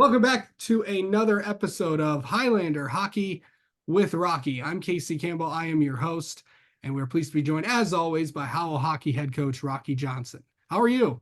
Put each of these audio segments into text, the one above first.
Welcome back to another episode of Highlander Hockey with Rocky. I'm Casey Campbell. I am your host, and we're pleased to be joined, as always, by Howell Hockey head coach Rocky Johnson. How are you?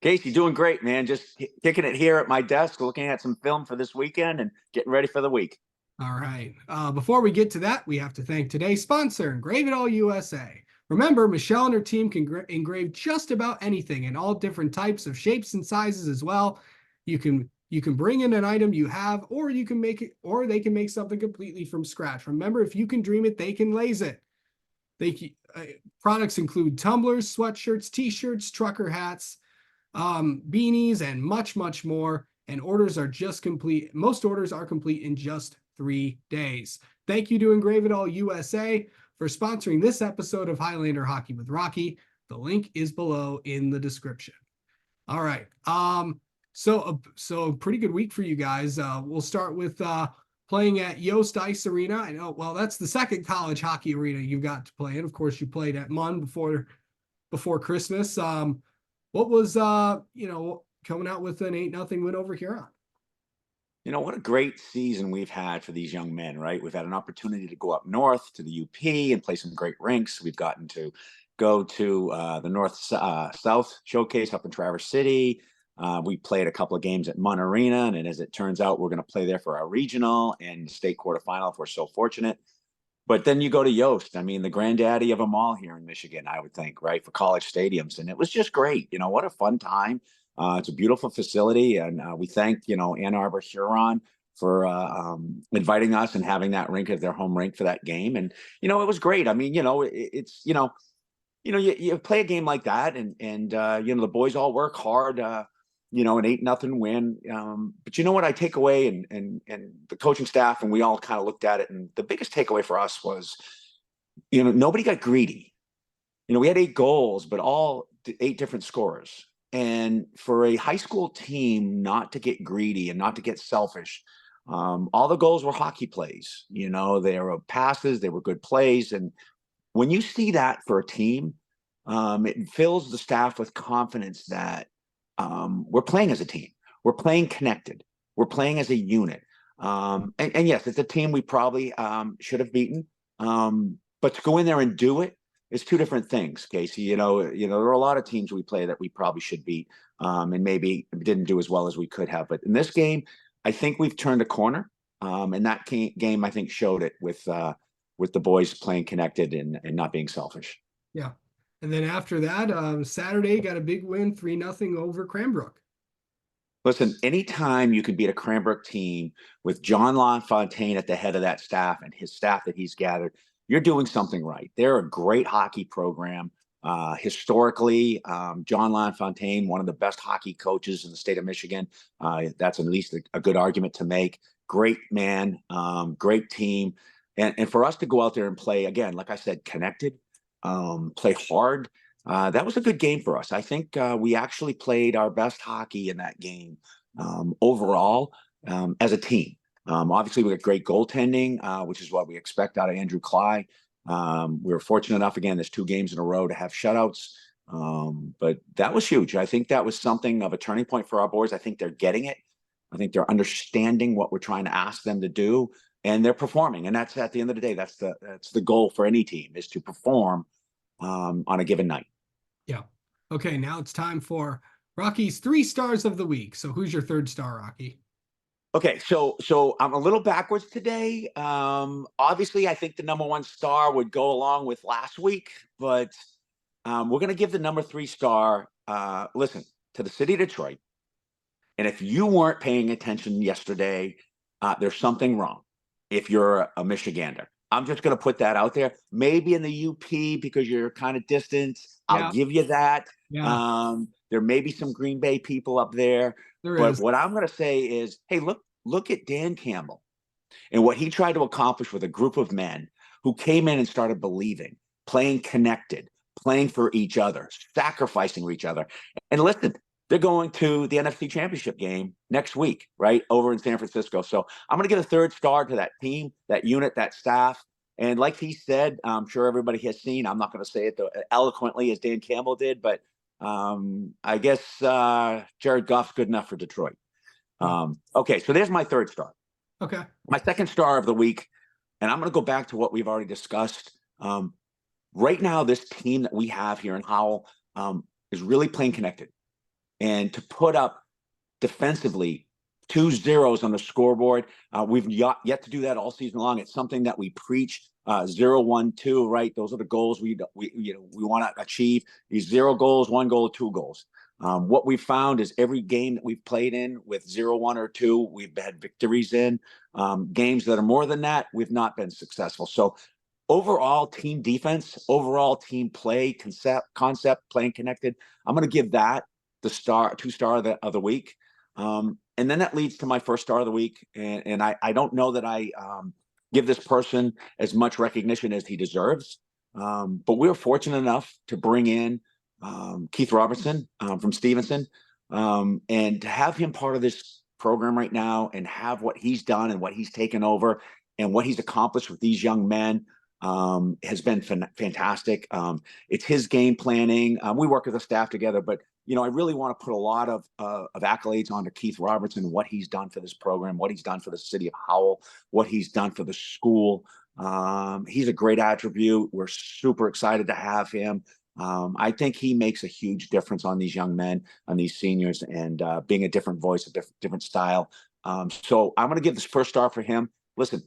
Casey, doing great, man. Just kicking it here at my desk, looking at some film for this weekend and getting ready for the week. All right. Before we get to that, we have to thank today's sponsor, Engrave It All USA. Remember, Michelle and her team can engrave just about anything in all different types of shapes and sizes as well. You can bring in an item you have, or you can make it, or they can make something completely from scratch. Remember, if you can dream it, they can laze it. Products include tumblers, sweatshirts, t-shirts, trucker hats, beanies, and much, much more. And orders are just complete. Most orders are complete in just 3 days. Thank you to Engrave It All USA for sponsoring this episode of Highlander Hockey with Rocky. The link is below in the description. All right. So a pretty good week for you guys. We'll start with playing at Yost Ice Arena. I know, well, that's the second college hockey arena you got to play in. Of course, you played at Munn before Christmas. What was coming out with an 8-0 win over Huron? What a great season we've had for these young men, right? We've had an opportunity to go up north to the UP and play some great rinks. We've gotten to go to the North-South Showcase up in Traverse City. We played a couple of games at Munn Arena, and as it turns out, we're going to play there for our regional and state quarterfinal if we're so fortunate. But then you go to Yost. I mean, the granddaddy of them all here in Michigan, I would think, right, for college stadiums. And it was just great. What a fun time. It's a beautiful facility. And we thank, Ann Arbor Huron for inviting us and having that rink as their home rink for that game. And, it was great. I mean, it's, you play a game like that and the boys all work hard, an 8-0 win. But you know what I take away and the coaching staff and we all kind of looked at it. And the biggest takeaway for us was, nobody got greedy. We had 8 goals, but all 8 different scorers. And for a high school team not to get greedy and not to get selfish, all the goals were hockey plays. They were passes, they were good plays. And when you see that for a team, it fills the staff with confidence that we're playing as a team. We're playing connected. We're playing as a unit. And yes, it's a team we probably should have beaten. But to go in there and do it is 2 different things, Casey. There are a lot of teams we play that we probably should beat and maybe didn't do as well as we could have. But in this game, I think we've turned a corner. And that game, I think, showed it with the boys playing connected and not being selfish. Yeah. And then after that, Saturday got a big win, 3-0 over Cranbrook. Listen, anytime you can beat a Cranbrook team with John LaFontaine at the head of that staff and his staff that he's gathered, you're doing something right. They're a great hockey program. Historically, John LaFontaine, one of the best hockey coaches in the state of Michigan. That's at least a good argument to make. Great man, great team. And for us to go out there and play, again, like I said, connected, play hard. That was a good game for us. I think we actually played our best hockey in that game overall as a team. Obviously, we got great goaltending, which is what we expect out of Andrew Cly. We were fortunate enough, again, there's 2 games in a row to have shutouts. But that was huge. I think that was something of a turning point for our boys. I think they're getting it. I think they're understanding what we're trying to ask them to do, and they're performing. And that's, at the end of the day, that's the goal for any team, is to perform on a given night. Yeah. Okay, now it's time for Rocky's 3 stars of the week. So who's your 3rd star, Rocky? Okay, so I'm a little backwards today. Obviously, I think the number 1 star would go along with last week, but we're going to give the number 3 star, listen, to the city of Detroit. And if you weren't paying attention yesterday, there's something wrong if you're a Michigander. I'm just going to put that out there. Maybe in the UP because you're kind of distant. I'll give you that. Yeah. There may be some Green Bay people up there. But what I'm going to say is, hey, look at Dan Campbell and what he tried to accomplish with a group of men who came in and started believing, playing connected, playing for each other, sacrificing for each other. And listen, they're going to the NFC Championship game next week, right, over in San Francisco. So I'm going to give a 3rd star to that team, that unit, that staff. And like he said, I'm sure everybody has seen, I'm not going to say it eloquently as Dan Campbell did, but I guess Jared Goff's good enough for Detroit. Okay, so there's my third star. Okay. My second star of the week, and I'm going to go back to what we've already discussed. Right now, this team that we have here in Howell is really playing connected. And to put up defensively 2 zeros on the scoreboard, we've yet to do that all season long. It's something that we preach. 0, 1, 2, right? Those are the goals we want to achieve. These 0 goals, 1 goal, 2 goals. What we've found is every game that we've played in with 0, 1, or 2, we've had victories in. Games that are more than that, we've not been successful. So overall team defense, overall team play, concept playing connected, I'm going to give that the 2-star of the week. And then that leads to my first star of the week. And I don't know that I give this person as much recognition as he deserves. But we were fortunate enough to bring in Keith Robertson from Stevenson, and to have him part of this program right now and have what he's done and what he's taken over and what he's accomplished with these young men has been fantastic. It's his game planning. We work as a staff together, but I really want to put a lot of accolades onto Keith Robertson, what he's done for this program, what he's done for the city of Howell, what he's done for the school. He's a great attribute. We're super excited to have him. I think he makes a huge difference on these young men, on these seniors, and being a different voice, a different style. So I'm going to give this first star for him. Listen,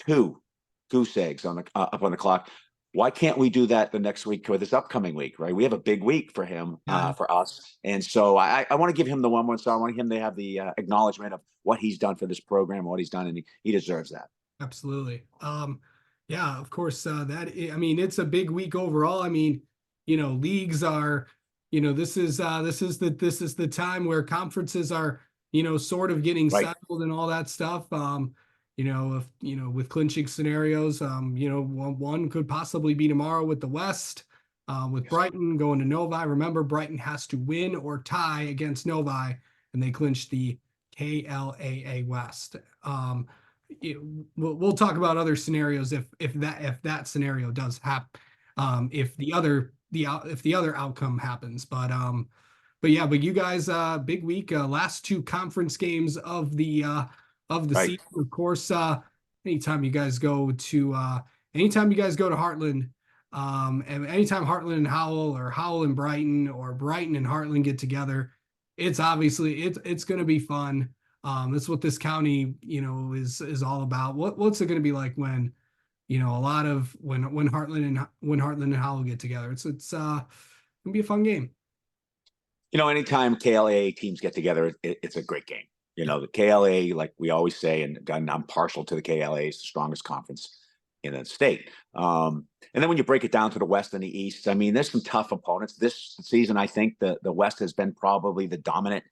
2 goose eggs on the up on the clock. Why can't we do that the next week or this upcoming week, right? We have a big week for him, for us. And so I want to give him the 1 star. I want him to have the acknowledgement of what he's done for this program, what he's done, and he deserves that. Absolutely. Yeah, of course, it's a big week overall. Leagues are, this is the time where conferences are, sort of getting Right. settled and all that stuff. With clinching scenarios, one could possibly be tomorrow with the West, with Brighton going to Novi. Remember, Brighton has to win or tie against Novi, and they clinch the KLAA West. We'll talk about other scenarios if that scenario does happen, if the other outcome happens. But you guys, big week, last 2 conference games of the Right. season. Of course, anytime you guys go to Heartland, and anytime Heartland and Howell, or Howell and Brighton, or Brighton and Heartland get together, it's obviously it's going to be fun. That's what this county, is all about. What's it going to be like when, when Heartland and Howell get together? It's gonna be a fun game. Anytime KLA teams get together, it's a great game. The KLA, like we always say, and I'm partial to the KLA, is the strongest conference in the state. And then when you break it down to the West and the East, there's some tough opponents this season. I think the West has been probably the dominant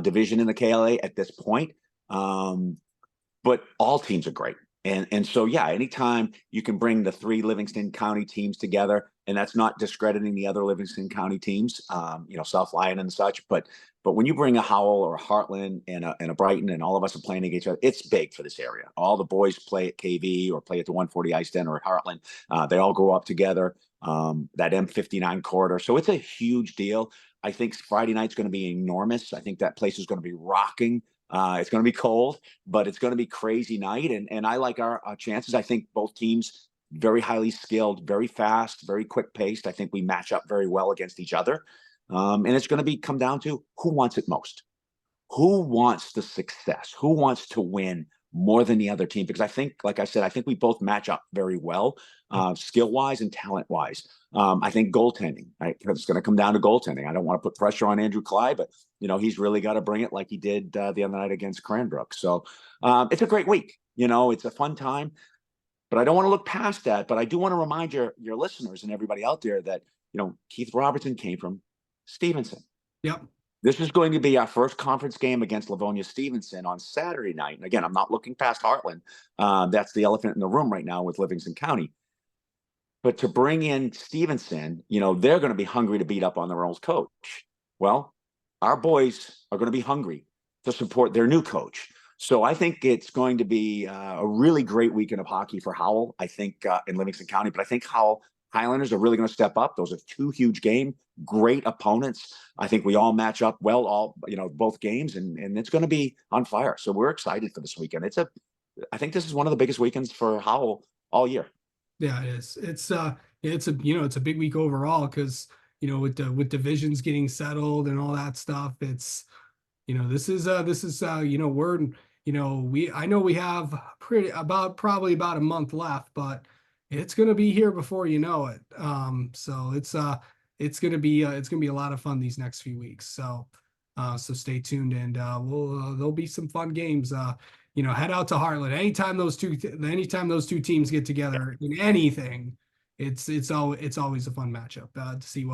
division in the KLA at this point. But all teams are great. And so, yeah, anytime you can bring the 3 Livingston County teams together, and that's not discrediting the other Livingston County teams, South Lyon and such, but when you bring a Howell or a Heartland and a Brighton, and all of us are playing against each other, it's big for this area. All the boys play at KV or play at the 140 Ice Den or at Heartland. They all grow up together, that M59 corridor. So it's a huge deal. I think Friday night's going to be enormous. I think that place is going to be rocking. It's going to be cold, but it's going to be crazy night. And I like our chances. I think both teams very highly skilled, very fast, very quick paced. I think we match up very well against each other. And it's going to come down to who wants it most, who wants the success, who wants to win more than the other team. Because I think, like I said, I think we both match up very well, skill wise and talent wise. I think goaltending, right? It's going to come down to goaltending. I don't want to put pressure on Andrew Clyde, but he's really got to bring it like he did the other night against Cranbrook. So it's a great week. It's a fun time, but I don't want to look past that. But I do want to remind your listeners and everybody out there that Keith Robertson came from Stevenson. Yep. This is going to be our first conference game against Livonia Stevenson on Saturday night. And again, I'm not looking past Heartland. That's the elephant in the room right now with Livingston County. But to bring in Stevenson, they're going to be hungry to beat up on their old coach. Well, our boys are going to be hungry to support their new coach. So I think it's going to be a really great weekend of hockey for Howell, I think, in Livingston County. But I think Howell Highlanders are really going to step up. Those are two huge games, great opponents. I think we all match up well, all both games, and it's going to be on fire. So we're excited for this weekend. I think this is one of the biggest weekends for Howell all year. Yeah, it is. It's a big week overall because with divisions getting settled and all that stuff. It's we're I know we have probably about a month left, but it's gonna be here before you know it. So it's gonna be a lot of fun these next few weeks. So stay tuned, and there'll be some fun games. Head out to Heartland anytime those two teams get together in anything. It's always a fun matchup to see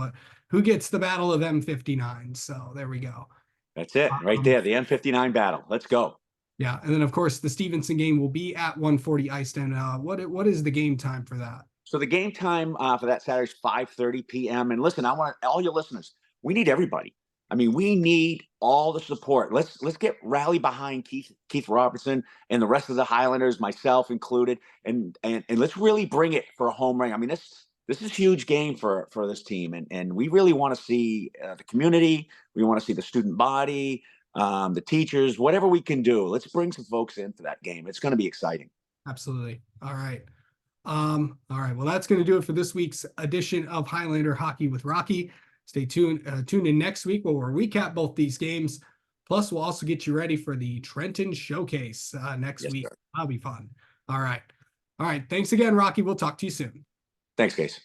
who gets the battle of M59. So there we go. That's it right there. The M59 battle. Let's go. Yeah, and then of course the Stevenson game will be at 140 Iced. What is the game time for that? So the game time for that Saturday is 5:30 p.m. And listen, I want all your listeners. We need everybody. I mean, we need all the support. Let's get rally behind Keith Robertson and the rest of the Highlanders, myself included, and let's really bring it for a home run. I mean, this is a huge game for this team, and we really want to see the community. We want to see the student body, the teachers, whatever we can do. Let's bring some folks into that game. It's going to be exciting. Absolutely. All right. All right. Well, that's going to do it for this week's edition of Highlander Hockey with Rocky. Stay tuned. Tune in next week where we'll recap both these games. Plus, we'll also get you ready for the Trenton Showcase next week. Sir. That'll be fun. All right. All right. Thanks again, Rocky. We'll talk to you soon. Thanks, Case.